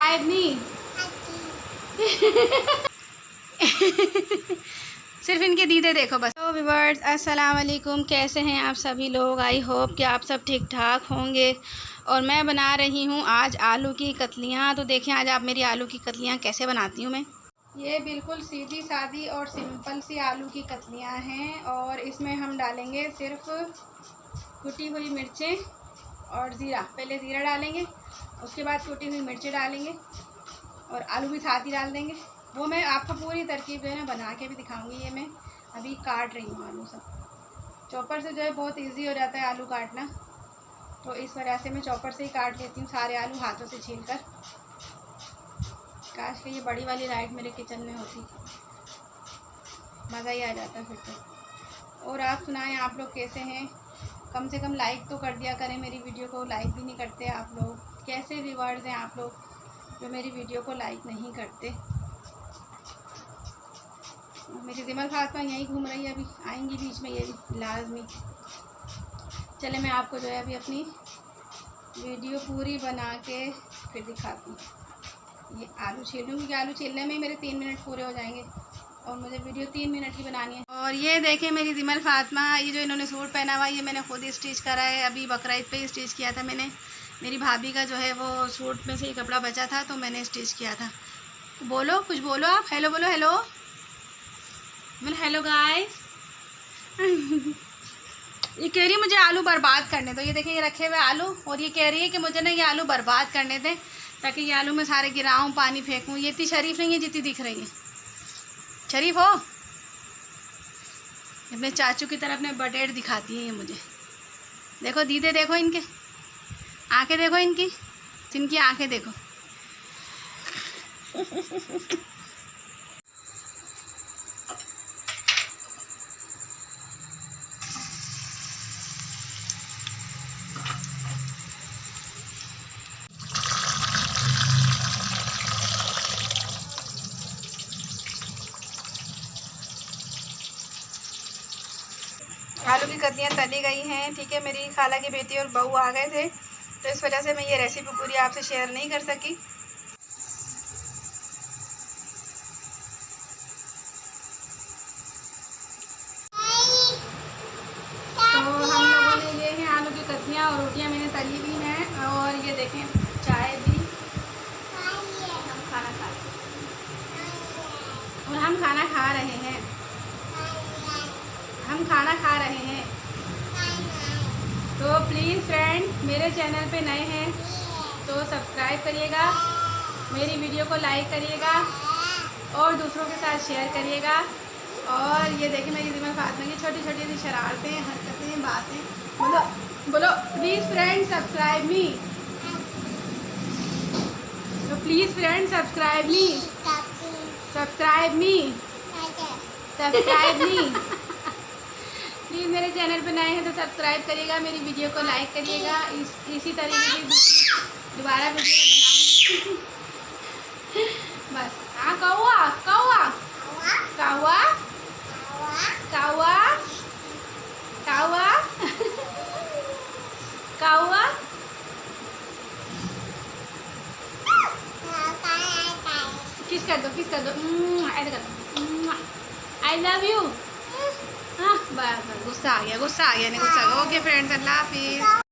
नहीं सिर्फ इनके दीदे देखो बस। तो व्यूअर्स अस्सलाम वालेकुम, कैसे हैं आप सभी लोग। आई होप कि आप सब ठीक ठाक होंगे। और मैं बना रही हूँ आज आलू की कतलियाँ। तो देखें आज आप मेरी आलू की कतलियाँ कैसे बनाती हूँ मैं। ये बिल्कुल सीधी सादी और सिंपल सी आलू की कतलियाँ हैं। और इसमें हम डालेंगे सिर्फ कुटी हुई मिर्चें और ज़ीरा। पहले ज़ीरा डालेंगे, उसके बाद कुटी हुई मिर्चें डालेंगे और आलू भी साथ ही डाल देंगे। वो मैं आपको पूरी तरकीब जो है ना बना के भी दिखाऊंगी। ये मैं अभी काट रही हूँ आलू सब। चॉपर से जो है बहुत इजी हो जाता है आलू काटना, तो इस वजह से मैं चॉपर से ही काट लेती हूँ सारे आलू हाथों से छील कर। काश कि ये बड़ी वाली लाइट मेरे किचन में होती, मज़ा ही आ जाता फिर तो। और आप सुनाएं, आप लोग कैसे हैं। कम से कम लाइक तो कर दिया करें मेरी वीडियो को। लाइक भी नहीं करते आप लोग। कैसे व्यूअर्स हैं आप लोग जो मेरी वीडियो को लाइक नहीं करते। मेरी जिमल फातिमा यहीं घूम रही है, अभी आएंगी बीच में ये भी लाजमी। चले मैं आपको जो है अभी अपनी वीडियो पूरी बना के फिर दिखाती हूँ। ये आलू छील लूँगी, क्योंकि आलू छीलने में ही मेरे 3 मिनट पूरे हो जाएंगे और मुझे वीडियो 3 मिनट की बनानी है। और ये देखें मेरी जिमल फातिमा, ये जो इन्होंने सूट पहना हुआ ये मैंने खुद ही स्टिच करा है। अभी बकरा ईद पे ही स्टिच किया था मैंने। मेरी भाभी का जो है वो सूट में से ही कपड़ा बचा था तो मैंने स्टिच किया था। बोलो, कुछ बोलो आप। हेलो बोलो, हेलो बोलो, हेलो गाइस। ये कह रही है मुझे आलू बर्बाद करने दो। ये देखें ये रखे हुए आलू, और ये कह रही है कि मुझे ना ये आलू बर्बाद करने दें ताकि ये आलू में सारे गिराऊँ, पानी फेंकूँ। ये इतनी शरीफ नहीं है जितनी दिख रही है। शरीफ हो, अपने चाचू की तरह अपने बटेर दिखाती हैं ये मुझे। देखो दीदे, देखो इनके आंखें, देखो इनकी आंखें देखो। आलू की कतलियाँ तली गई हैं, ठीक है। मेरी खाला की बेटी और बहू आ गए थे तो इस वजह से मैं ये रेसिपी पूरी आपसे शेयर नहीं कर सकी। तो हम लोगों ने ये हैं आलू की कतलियाँ और रोटियाँ मैंने तली हुई हैं। और ये देखें चाय भी हम खाना खा रहे हैं। और हम खाना खा रहे हैं, हम खाना खा रहे हैं। तो प्लीज़ फ्रेंड मेरे चैनल पे नए हैं तो सब्सक्राइब करिएगा, मेरी वीडियो को लाइक करिएगा और दूसरों के साथ शेयर करिएगा। और ये देखिए मेरी जिमल फातिमा की छोटी छोटी सी शरारतें, हरकतें, बातें। बोलो बोलो, प्लीज़ फ्रेंड सब्सक्राइब मी। तो please friend subscribe me, subscribe me, subscribe me. Please मेरे चैनल पर नए हैं तो सब्सक्राइब करिएगा, मेरी वीडियो को लाइक करिएगा। इसी तरीके की दोबारा वीडियो बनाऊंगी। बस हाँ, कौआ कौआ कौआ कौआ कौआ कौआ। किस कर दो, किस कर दो, ऐसे कर दो, आई लव यू। हाँ बस गुस्सा आ गया, गुस्सा आ गया, नहीं गुस्सा आ गया। ओके फ्रेंड्स, अल्लाह हाफिज़।